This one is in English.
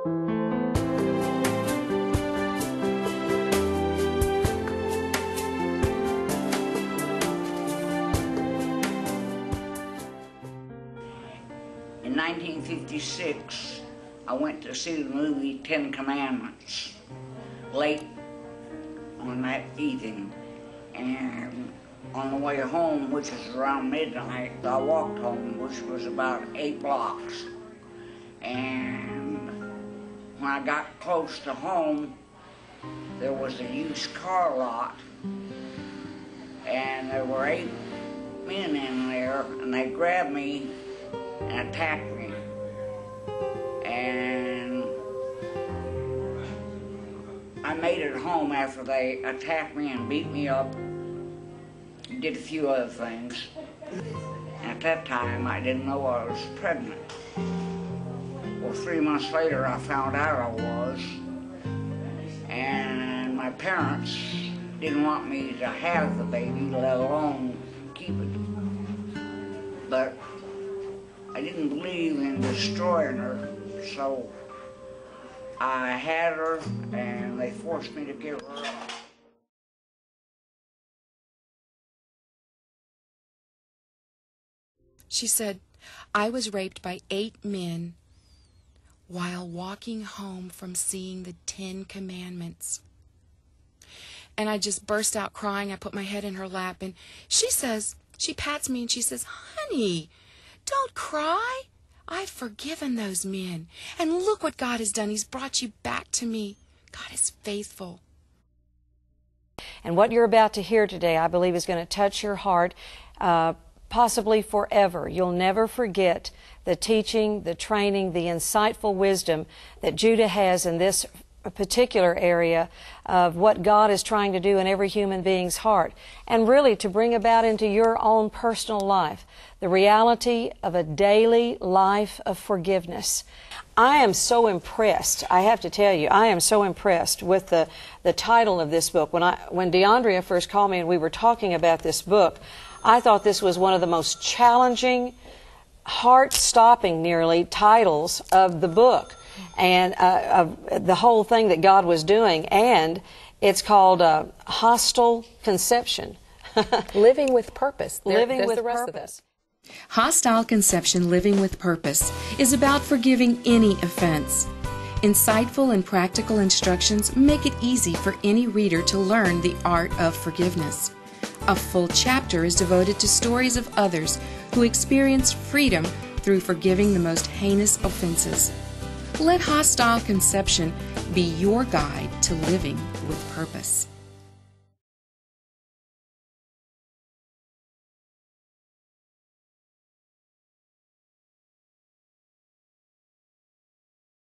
In 1956, I went to see the movie 10 Commandments late on that evening, and on the way home, which was around midnight, I walked home, which was about 8 blocks. And when I got close to home, there was a used car lot, and there were 8 men in there, and they grabbed me and attacked me. And I made it home after they attacked me and beat me up. Did a few other things. At that time, I didn't know I was pregnant. Well, 3 months later, I found out I was. And my parents didn't want me to have the baby, let alone keep it. But I didn't believe in destroying her, so I had her, and they forced me to give her up. She said, I was raped by 8 men while walking home from seeing the 10 Commandments. And I just burst out crying. I put my head in her lap, and she pats me and she says, honey, don't cry. I've forgiven those men. And look what God has done. He's brought you back to me. God is faithful. And what you're about to hear today, I believe, is going to touch your heart, possibly forever. You'll never forget the teaching, the training, the insightful wisdom that Judah has in this particular area of what God is trying to do in every human being's heart, and really to bring about into your own personal life the reality of a daily life of forgiveness. I am so impressed, I have to tell you, I am so impressed with the title of this book. When DeAndrea first called me and we were talking about this book, I thought this was one of the most challenging, heart-stopping nearly titles of the book, and of the whole thing that God was doing. And it's called Hostile Conception. Living with Purpose. Living with the rest Purpose. Of it. Hostile Conception, Living with Purpose is about forgiving any offense. Insightful and practical instructions make it easy for any reader to learn the art of forgiveness. A full chapter is devoted to stories of others who experienced freedom through forgiving the most heinous offenses. Let Hostile Conception be your guide to living with purpose.